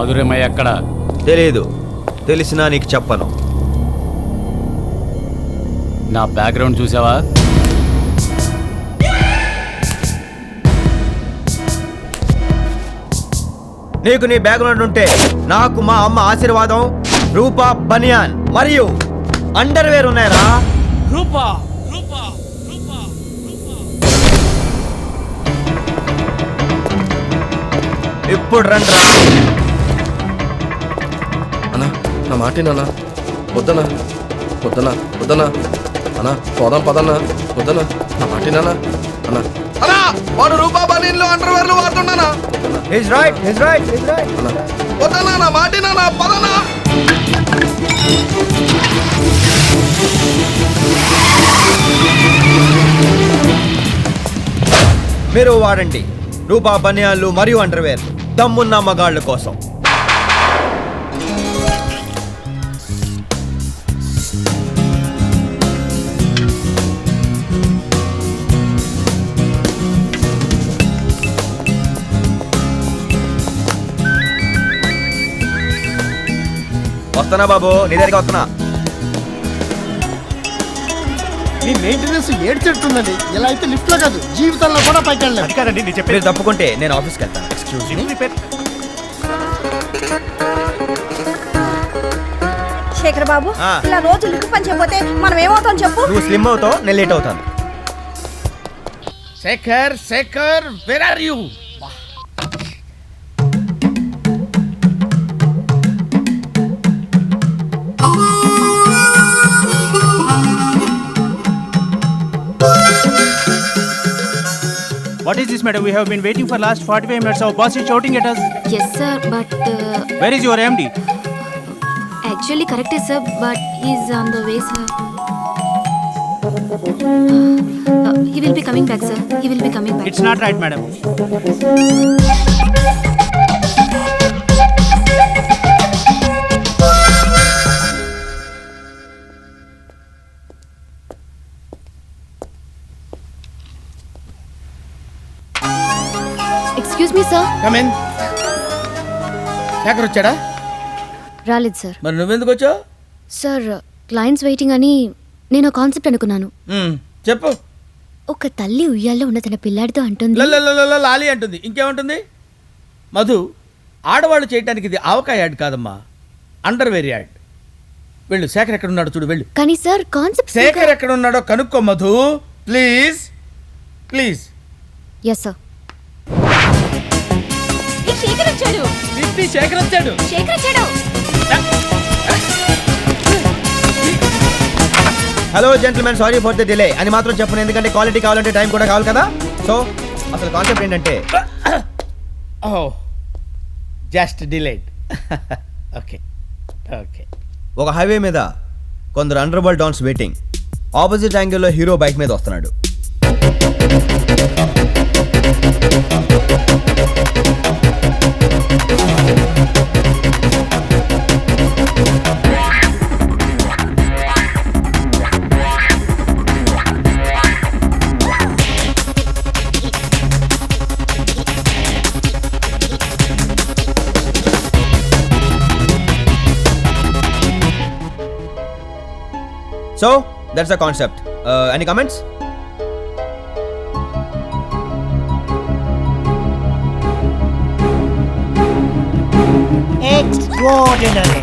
మధురమయ్య ఎక్కడ? తెలీదు. తెలిసినా నీకు చెప్పను. నా బ్యాక్గ్రౌండ్ చూసావా? నీకు నీ బ్యాక్గ్రౌండ్ ఉంటే నాకు మా అమ్మ ఆశీర్వాదం, రూపా బనియాన్ మరియు అండర్వేర్ ఉన్నాయరా. రూపా ఇప్పుడు రండి రా. అన్నా నా మాటేనా? వద్దనా వద్దనా వద్దనా అన్నా, పోదాం పదన్నా. వద్దనా నా మాటేనా అన్నా? అన్నా వాడు రూపా బనీన్లు అండర్వేర్లు వాడుతున్నానా? He's right. అన్నా వద్దనా నా మాటేనా? పదనా. మీరు వాడండి రూపా బనియాన్లు మరియు అండర్వేర్ దమ్మున్న మగాళ్ళ కోసం. వస్తున్నా బాబు, నీ దగ్గరికి వస్తున్నా. మీ మెయింటెనెన్స్ ఏడ్చెట్టుందండి. ఇలా అయితే లిఫ్ట్ లో కాదు, జీవితంలో కూడా పైకి వెళ్ళలేదు. అది కాదండి నేను చెప్పేది. మీరు తప్పుకుంటే నేను ఆఫీస్కి వెళ్తాను. Excuse me. శేఖర్ బాబు, ఆ. ఇలా రోజు లిఫ్ట్ పని చెప్పితే మనం ఏమవుతాం చెప్పు? నువ్వు స్లిమ్ అవుతావు, నేను లేట్ అవుతాను. Shekhar where are you? What is this, madam? We have been waiting for last 45 minutes. Our boss is shouting at us. Yes, sir, but Where is your MD? actually correct, sir, but he's on the way, sir. He will be coming back, sir. He will be coming back. It's not right, madam. Excuse me, sir. Come in. Shekhar వచ్చాడా? రాలేదు sir. మరి నువ్వెందుకు వచ్చావు? Sir, clients waiting అని నేను concept అనుకున్నాను. చెప్పు. ఒక తల్లి ఉయ్యాల్లో ఉన్న తన పిల్లాడితో అంటుంది, లాలి అంటుంది. ఇంకేముంటుంది? మధు, ఆడవాళ్ళు చేయటానికి ఇది ఆవకాయ యాడ్ కాదమ్మా, అండర్వేర్ యాడ్. వెళ్ళు, శేఖర్ ఎక్కడ ఉన్నాడో చూడు, వెళ్ళు. కానీ సార్ కాన్సెప్ట్ శేఖర్ ఎక్కడ ఉన్నాడో కనుక్కో Madhu, please please. Yes sir. Shekhar వచ్చాడు. శేఖర్ వచ్చాడు. శేఖర్ వచ్చాడు. Hello gentlemen, sorry for the delay అని మాత్రం చెప్పను, ఎందుకంటే క్వాలిటీ కావాలంటే టైం కూడా కావాలి కదా. సో అసలు కాన్సెప్ట్ ఏంటంటే, oh just delayed. Okay okay. ఒక హైవే మీద కొందరు underworld dons waiting. Opposite యాంగిల్లో హీరో బైక్ మీద వస్తున్నాడు. So that's the concept. Any comments? Extraordinary.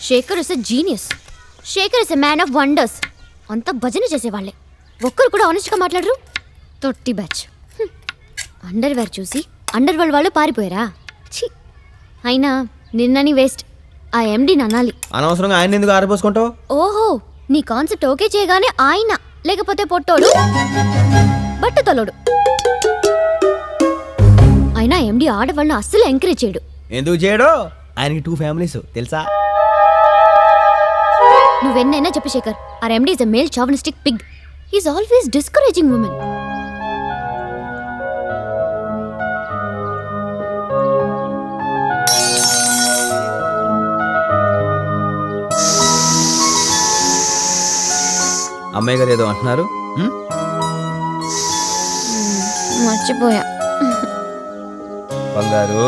Shekhar is a genius. Shekhar is a man of wonders. అంతా భజన చేసేవాళ్ళే, ఒక్కరు కూడా ఆనెస్ట్గా మాట్లాడరు. తొట్టి బ్యాచ్. అండర్వేర్ చూసి అండర్ వరల్డ్ వాళ్ళు పారిపోయారా? ఛీ, అయినా నిన్నని వేస్ట్. ఆ ఎండీని అనాలి. అనవసరంగా ఆయన ఎందుకు ఆరిపోసుకుంటావు? ఓహో, నీ కాన్సెప్ట్ ఓకే చేయగానే ఆయన, లేకపోతే పొట్టోడు బట్టతలోడు. అయినా ఎండి ఆడవాళ్ళని అస్సలు ఎంకరేజ్ చేయడు. ఎందుకు చేయడో? ఆయనకి 2 ఫ్యామిలీస్ తెలుసా? నువ్వెన్నైనా చెప్పు Shekhar, our MD is a male chauvinistic pig. He's always discouraging women. అమ్మాయి గారు ఏదో అంటున్నారు. మర్చిపోయా. బంగారు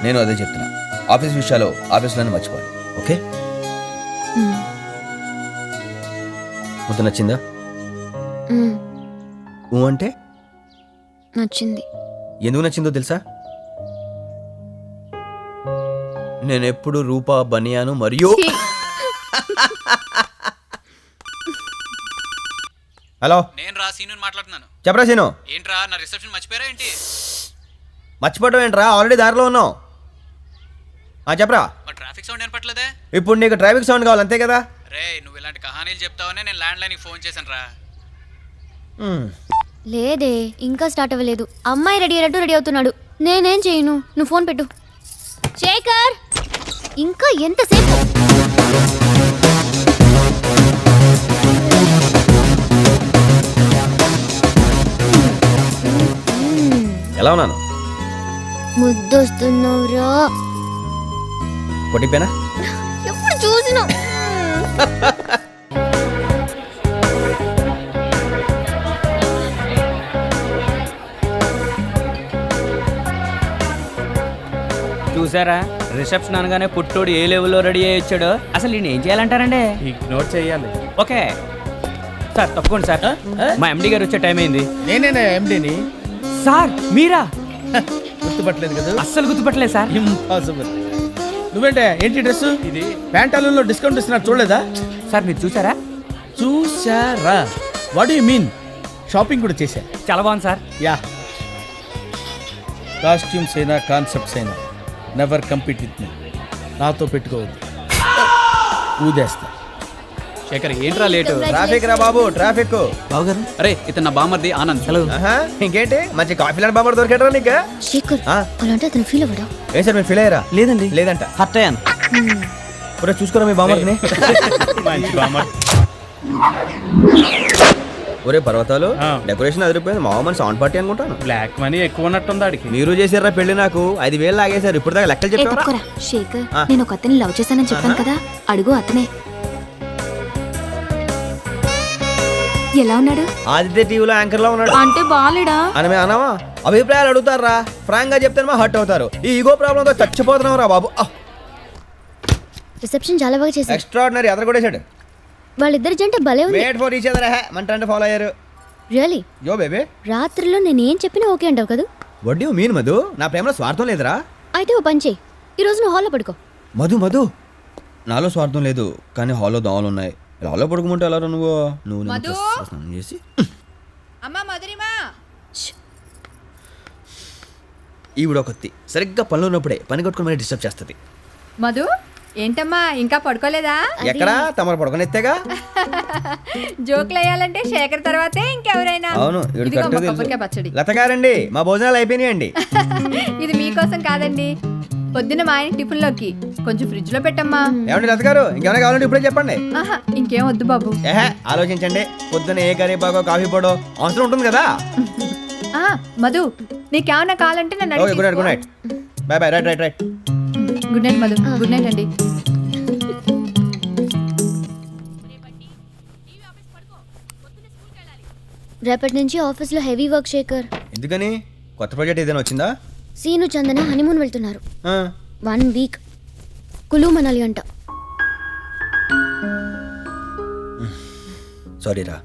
నేను అదే చెప్తున్నా, ఆఫీస్ విషయాలు ఆఫీస్లోనే మర్చిపోవాలి, ఓకే? ముద్ద నచ్చిందా? ఊ అంటే నచ్చింది. ఎందుకు నచ్చిందో తెలుసా? నేను ఎప్పుడు రూపా బనియాను మరియు హలో నేను రా సీను మాట్లాడుతున్నాను. చెప్పరా సీను. ఏంట్రా నా రిసెప్షన్ మర్చిపోయారా ఏంటి? మర్చిపోవడం ఏంట్రా, ఆల్రెడీ దారిలో ఉన్నావు. చెప్పరా. మరి ట్రాఫిక్ సౌండ్ వినపట్లేదే? ఇప్పుడు నీకు ట్రాఫిక్ సౌండ్ కావాలి అంతే కదా? రే నువ్వు ఇలాంటి కహానీలు చెప్తావనే నేను ల్యాండ్ లైన్కి ఫోన్ చేశాను రా. లేదే, ఇంకా స్టార్ట్ అవ్వలేదు. అమ్మాయి రెడీ అయినట్టు రెడీ అవుతున్నాడు. నేనేం చేయను, నువ్వు ఫోన్ పెట్టు. శేఖర్, ఇంకా ఎంతసేపు? ఎలా ఉన్నాను? ముద్దొస్తున్నావురా. కొట్టిపోయినా? ఎప్పుడు చూసినా చూసారా రిసెప్షన్ అనగానే పుట్టోడు ఏ లెవెల్లో రెడీ అయ్యి వచ్చాడో. అసలు నేను ఏం చేయాలంటారండి? ఇగ్నోర్ చేయాలి. ఓకే సార్ తప్పకుండా సార్. మా ఎండి గారు వచ్చే టైం అయింది. నేనేనా ఎండిని? సార్ మీరా? గుర్తుపట్టలేదు కదా? అస్సలు గుర్తుపట్టలేదు సార్. ఇంపాసిబుల్. నువ్వేంటే ఏంటి డ్రెస్ ఇది? ప్యాంటాలూన్లో డిస్కౌంట్ ఇస్తున్నారు చూడలేదా? సార్ మీరు చూసారా? చూసారా? What you mean? షాపింగ్ కూడా చేశా. చాలా బాగుంది సార్. యా, కాస్ట్యూమ్స్ అయినా కాన్సెప్ట్స్ అయినా నెవర్ కంపీట్ విత్ మీ. నాతో పెట్టుకోవద్దు, ఊదేస్తా. శేఖర్ ఏంట్రా లేటు? ట్రాఫిక్ రా బాబు, ట్రాఫిక్. బావగారు అరే ఇతను నా బామర్ది ఆనంద్. హలో. ఇంకేంటి మంచి కాఫీ లాంటి బాబు దొరికాడరా నీకు? శేఖర్, అలాంటే అతను ఫీల్ అవ్వడా? ఏ సార్ మీరు ఫీల్ అయ్యారా? లేదండి. లేదంట. హర్ట్ అయ్యాను. ఇప్పుడు చూసుకోరా మీ బామర్దిని. ఒరే పర్వతాలు, డెకరేషన్ అదిరిపోయింది. మా మన సౌండ్ పార్టీ అనుకుంటాను. బ్లాక్ మనీ ఎక్కువ ఉన్నట్టుంది ఆడికి. మీరు చేసారా పెళ్లి? నాకు 5,000 లాగేశారు. ఇప్పుడు దాకా లెక్కలు చెప్పారా? తక్కువరా శేఖర్, నేను ఒక అతన్ని లవ్ చేశానని చెప్పాను కదా, అడుగు అతనే. ఎలా ఉన్నాడు? ఆదిత్య టీవీలో యాంకర్ లో ఉన్నాడు. అంటే బాలేడా అని మేము అన్నావా? అభిప్రాయాలు అడుగుతారా? ఫ్రాంక్ గా చెప్తే మా హర్ట్ అవుతారు. ఈ ఈగో ప్రాబ్లం తో చచ్చిపోతున్నాం రా బాబు. రిసెప్షన్ చాలా బాగా చేశారు. ఎక్స్ట్రాడినరీ. అతను కూడా వేసాడు. వాళ్ళిద్దరి జంట భలే ఉంది. Wait for each other. మంట ఫాలో అయ్యారు. రియలీ? యో బేబీ, రాత్రిలో నేను ఏం చెప్పినా ఓకే అంటావు కదా? What you mean Madhu? నా ప్రేమలో స్వార్థం లేదురా. అయితే ఓ పని చేయి, ఈ రోజు నువ్వు హాల్లో పడుకో. మధు మధు, నాలో స్వార్థం లేదు, కానీ హాల్లో దోమలు ఉన్నాయి. హాల్లో పడుకుంటే ఎలా నువ్వు? నువ్వు స్నానం చేసి అమ్మా మధురిమా. ఈవిడ ఒకత్తి సరిగ్గా పనిలో ఉన్నప్పుడే పని కట్టుకుని మరి డిస్టర్బ్ చేస్తుంది. మధు ఏంటమ్మా ఇంకా పడుకోలేదా? ఎక్కడా తమరు పడుకునెత్తేగా. జోకులు వేయాలంటే శేఖర్ తర్వాతే ఇంకెవరైనా. అవును, ఇదిగో అమ్మ కొబ్బరికాయ పచ్చడి. లతగారండి, మా భోజనాలు అయిపోయినాయండి. ఇది మీకోసం కాదండి, పొద్దున్న మా ఆయన టిఫిన్ లోకి. కొంచెం ఫ్రిడ్జ్ లో పెట్టమ్మా. ఏమండి లతగారు, ఇంకేమైనా కావాలంటే ఇప్పుడే చెప్పండి. ఆహా, ఇంకేం వద్దు బాబు. ఆలోచించండి. పొద్దున ఏ కర్రీ బాగో కాఫీ పొడో అవసరం ఉంటుంది కదా. మధు నీకేమన్నా కావాలంటే నన్ను okay, good night. Good night. Bye bye. Right right right. Good night Madhu. Good night అండి. రేపటి నుంచి ఆఫీస్లో హెవీ వర్క్ శేఖర్. ఎందుకని? కొత్త ప్రాజెక్ట్ ఏదైనా వచ్చిందా? సీను చందన హనీమూన్ వెళ్తున్నారు. 1 వీక్ కులు మనాలి అంట. సారీ రా,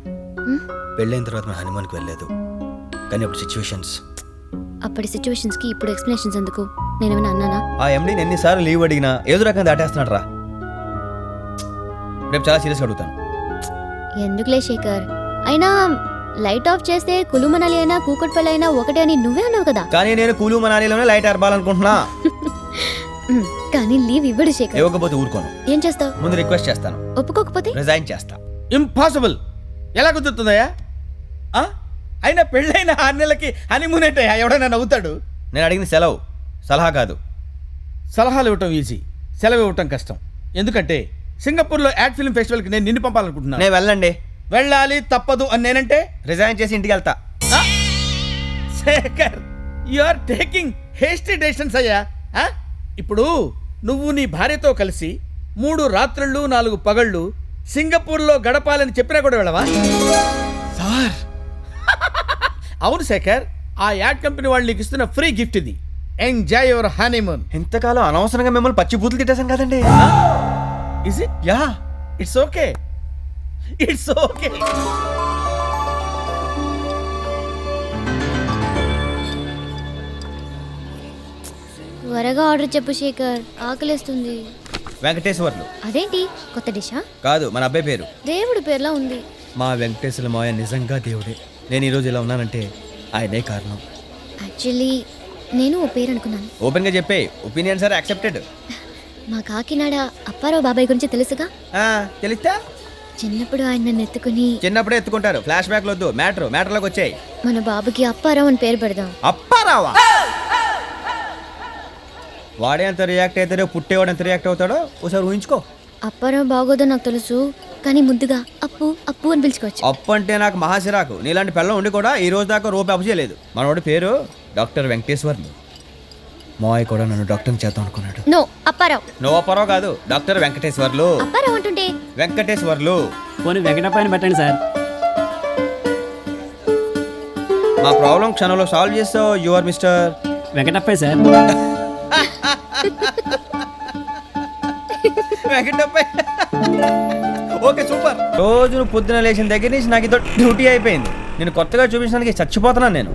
పెళ్ళైన తర్వాత మా హనీమూన్కి వెళ్ళలేదు. కానీ అప్పుడు సిచ్యువేషన్స్. అప్పటి సిచ్యువేషన్స్కి ఇప్పుడు ఎక్స్ప్లెనేషన్స్ ఎందుకు? నేనేమైనా అన్నానా? ఆ ఎండీని ఎన్నిసార్లు లీవ్ అడిగినా ఏదో రకంగా దాటేస్తున్నాడు రా. రేపు చాలా సీరియస్గా అడుగుతాను. ఎందుకులే శేఖర్, అయినా లైట్ ఆఫ్ చేస్తే కులు మనాలి అయినా కూకట్పల్లి అయినా ఒకటే అని నువ్వే అన్నావు కదా. కానీ నేను కూలు మనాలిలోనే లైట్ అర్పాలనుకుంటున్నా. కానీ లీవ్ ఇవ్వడు శేఖర్. ఇవ్వకపోతే ఊరుకోను. ఏం చేస్తావు? ముందు రిక్వెస్ట్ చేస్తాను, ఒప్పుకోకపోతే రిజైన్ చేస్తా. ఇంపాసిబుల్. ఎలా కుదురుతుందయ్యా? అయినా పెళ్ళైన 6 నెలలకి హనీమూన్ అంటే ఎవడైనా నవ్వుతాడు? నేను అడిగిన సెలవు, సలహా కాదు. సలహాలు ఇవ్వటం ఈజీ, సెలవు ఇవ్వటం కష్టం. ఎందుకంటే సింగపూర్లో యాడ్ ఫిల్మ్ ఫెస్టివల్కి నేను నిన్ను పంపాలనుకుంటున్నాను. నేను వెళ్ళండి. వెళ్ళాలి, తప్పదు అని నేనంటే రిజైన్ చేసి ఇంటికి వెళ్తా. Shekhar, you are taking hasty decisions అయ్యా. ఇప్పుడు నువ్వు నీ భార్యతో కలిసి 3 రాత్రుళ్ళు 4 పగళ్ళు సింగపూర్లో గడపాలని చెప్పినా కూడా వెళ్ళవా? సార్ అవును శేఖర్, ఆ యాడ్ కంపెనీ వాళ్ళు నీకు ఇస్తున్న ఫ్రీ గిఫ్ట్ ఇది. Enjoy your honeymoon. ఇంతకాలం అనవసరంగా మిమ్మల్ని పచ్చి బూతులు తిట్టేశాం కదండి. Is it? Yeah, it's okay, it's okay. త్వరగా ఆర్డర్ చెప్పు శేఖర్, ఆకలేస్తుంది. వెంకటేశ్వర్లు. అదేంటి కొత్త డిషా? కాదు, మన అబ్బాయి పేరు. దేవుడి పేర్లా ఉంది. మా వెంకటేశ్వర మాయ నిజంగా దేవుడే. నేను ఈరోజు ఇలా ఉన్నానంటే ఆయనే కారణం. యాక్చువల్లీ నేను ఓ పేరు అనుకున్నాను. ఓపెన్గా చెప్పే, ఒపీనియన్ సార్ యాక్సెప్టెడ్. మా కాకినాడ అప్పారావు బాబాయ్ గురించి తెలుసుగా. తెలిస్తా. చిన్నప్పుడు ఆయన నన్ను ఎత్తుకుని. చిన్నప్పుడే ఎత్తుకుంటారు, ఫ్లాష్ బ్యాక్ వద్దు. మ్యాటర్లోకి వచ్చాయి. మన బాబుకి అప్పారావు అని పేరు పెడదాం. అప్పారావా? వాడే ఎంత రియాక్ట్ అవుతాడో పుట్టేవాడు ఎంత రియాక్ట్ అవుతాడో ఒకసారి ఊహించుకో. అప్పారావు బాగోదో నాకు తెలుసు, కానీ ముద్దుగా అప్పు అప్పు అని పిలుచుకోవచ్చు. అప్పు అంటే నాకు మహాసిరాకు. నీలాంటి పిల్లం ఉండి కూడా ఈ రోజు దాకా రూపాయి అప్పు చేయలేదు. మనవాడి పేరు డాక్టర్ వెంకటేశ్వర్లు. మావయ్య కూడా నన్ను డాక్టర్ని చేద్దాం అనుకున్నాడు. నో, అప్పారావు. నో అప్పారావు కాదు, డాక్టర్ వెంకటేశ్వర్లు. అప్పారావు అంటుంటే వెంకటేశ్వర్లు. పోనీ వెంకటప్పని పెట్టండి సార్. మా ప్రాబ్లం క్షణంలో సాల్వ్ చేస్తావు. యువర్ మిస్టర్ వెంకటప్పే సార్. వెంకటప్పయ్య. Okay, super. రోజు నువ్వు పొద్దున లేచిన దగ్గర నుంచి నాకు ఇదో డ్యూటీ అయిపోయింది. నేను కొత్తగా చూపించడానికి చచ్చిపోతున్నాను.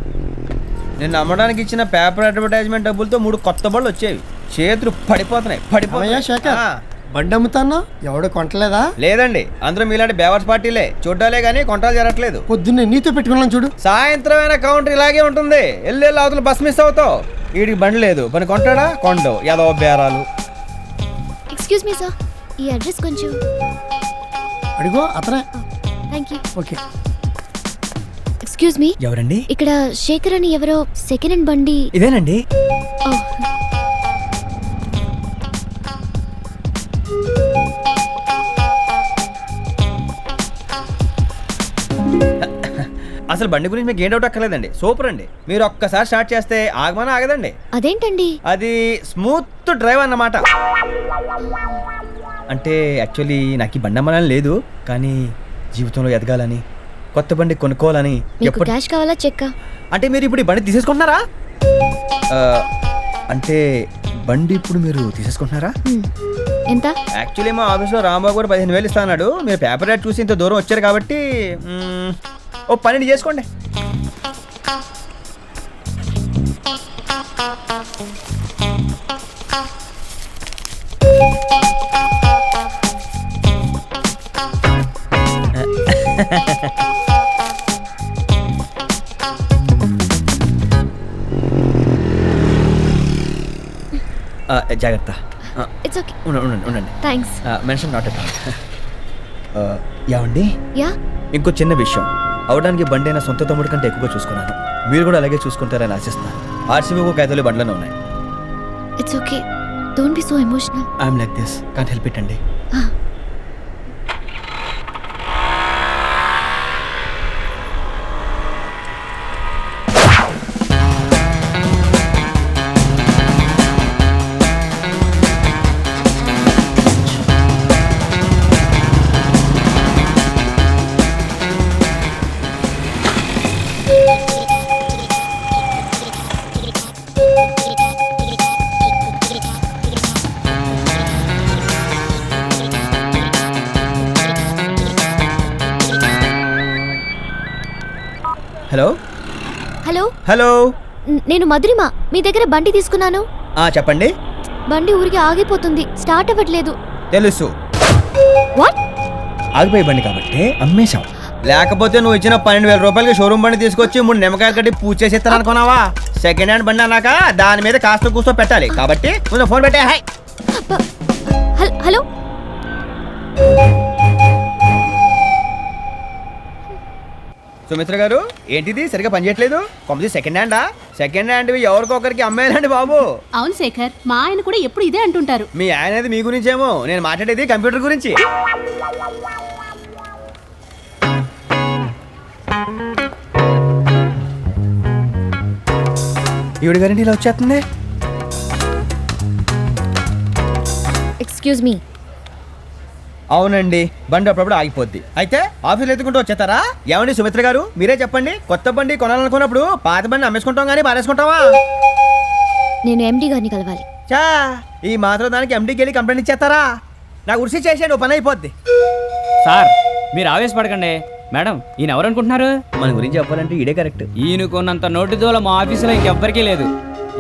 నేను అమ్మడానికి ఇచ్చిన పేపర్ అడ్వర్టైజ్మెంట్ డబ్బులతో 3 కొత్త బళ్ళు వచ్చేవి. చేతులు పడిపోతున్నాయి. అమ్మయ్య శేఖర్, బండి అమ్ముతాను ఎవడు కొంటలేదా? లేదండి, అందరూ మీలాంటి బేవర్స్ పార్టీలే. చూడ్డాలే కానీ కొంటాలు జరగట్లేదు. పొద్దున్నే నీతో పెట్టుకున్నాను చూడు. సాయంత్రం అయినా కౌంటర్ ఇలాగే ఉంటుంది. వెళ్ళి అవతల బస్ మిస్ అవుతావు. వీడికి బండి లేదు, పని కొంటాడా? కొండవు. ఏదో బేరాలు. ఎక్స్క్యూజ్ మీ సార్, ఈ అడ్రస్ కొంచెం. అడిగో అతనే. Thank you. Okay. Excuse me, ఎవరండి? ఇక్కడ శేఖర్ అని ఎవరో సెకండ్ హ్యాండ్ బండి. ఇదేనండి. ఓ, అసలు బండి గురించి మీకు ఏం డౌట్ అక్కర్లేదండి. సూపర్ అండి. మీరు ఒక్కసారి స్టార్ట్ చేస్తే ఆగమని ఆగదండి. అదేంటండి? అది స్మూత్ డ్రైవ్ అన్నమాట. అంటే యాక్చువల్లీ నాకు ఈ బండి అమ్మాలని లేదు, కానీ జీవితంలో ఎదగాలని, కొత్త బండి కొనుక్కోవాలని. మీకు క్యాష్ కావాలా చెక్కా? అంటే మీరు ఇప్పుడు ఈ బండి తీసేసుకుంటున్నారా? అంటే బండి ఇప్పుడు మీరు తీసేసుకుంటున్నారా? ఎంత? యాక్చువల్లీ మా ఆఫీస్లో రాంబాబు కూడా 15,000 ఇస్తా అన్నాడు. మీరు పేపర్ రేట్ చూసి ఇంత దూరం వచ్చారు కాబట్టి ఓ 12 చేసుకోండి. జాగ్రత్త. It's okay. ఉండండి. థ్యాంక్స్. మెన్షన్ నాట్ యావండి. యా, ఇంకో చిన్న విషయం. అవడానికి బండి అయినా సొంత తమ్ముడు కంటే ఎక్కువగా చూసుకున్నాను. మీరు కూడా అలాగే చూసుకుంటారని ఆశిస్తున్నాను. ఆర్సీబీ ఒక 5 బండ్లోనే ఉన్నాయి. It's okay. Don't be so emotional. I'm like this, can't help it అండి. Hello hello. హలో, నేను మధురిమ, మీ దగ్గర బండి తీసుకున్నాను. చెప్పండి. బండి ఊరికి ఆగిపోతుంది, స్టార్ట్ అవ్వట్లేదు. తెలుసు, వాట్? ఆగిపోయి బండి కాబట్టి అమ్మేశాం. లేకపోతే నువ్వు ఇచ్చిన 12,000 రూపాయలకి షోరూమ్ బండి తీసుకొచ్చి 3 నిమ్మకాయలు కట్టి పూజ చేసేస్తాను అనుకున్నావా? సెకండ్ హ్యాండ్ బండి అన్నాక దాని మీద కాస్త కూర్చో పెట్టాలి. కాబట్టి ముందు ఫోన్ పెట్టే. హాయ్. హలో. సుమిత్ర గారు, ఏంటిది సరిగా పనిచేయట్లేదు? కొంచెం సెకండ్ హ్యాండా? సెకండ్ హ్యాండ్ ఎవరికొకరికి అమ్మేయాలండి బాబు. అవును శేఖర్, మా ఆయన కూడా ఎప్పుడు ఇదే అంటుంటారు. మీ ఆయన మీ గురించేమో, నేను మాట్లాడేది కంప్యూటర్ గురించి. ఈవిడ గారండి ఇలా వచ్చేస్తుంది. Excuse me. అవునండి, బండి అప్పుడప్పుడు ఆగిపోద్ది. అయితే ఆఫీస్లో ఎత్తుకుంటూ వచ్చేస్తారా? ఏమండి సుమిత్ర గారు, మీరే చెప్పండి, కొత్త బండి కొనాలనుకున్నప్పుడు పాత బండి అమ్మేసుకుంటాం కానీ బారేసుకుంటావా? నేను ఎండి గారిని కలవాలి. చా, ఈ మాత్రం దానికి ఎండీకి వెళ్ళి కంప్లైంట్ ఇచ్చేస్తారా? నాకు ఉరిసి చేసాడు, పని అయిపోద్ది. సార్ మీరు ఆవేశపడకండి. మేడం ఈయన ఎవరు అనుకుంటున్నారు? మన గురించి చెప్పాలంటే ఇడే కరెక్ట్. ఈయనకున్నంత నోటి దూల మా ఆఫీసులో ఇంకెవ్వరికీ లేదు.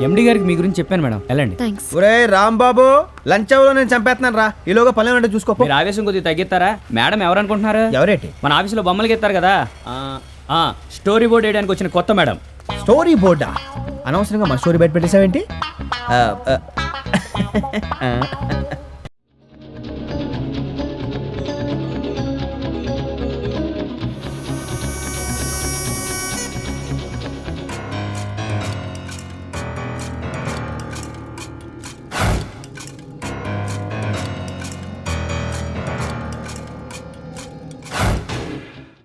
ఎండి గారికి మీ గురించి చెప్పాను మేడం, వెళ్ళండి. థ్యాంక్స్. ఒరే రాంబాబు, లంచ్ అవర్లో నేను చంపేస్తున్నాను రా, ఈలోగా పనులు అంటే చూసుకో. మీరు ఆవేశం కొద్దిగా తగ్గిస్తారా? మేడం ఎవరు అనుకుంటున్నారు? ఎవరేటి? మన ఆఫీసులో బొమ్మలకి ఎత్తారు కదా, స్టోరీ బోర్డ్ వేయడానికి వచ్చిన కొత్త మేడం. స్టోరీ బోర్డా? అనవసరంగా మా స్టోరీ బయట పెట్టేసావేంటి?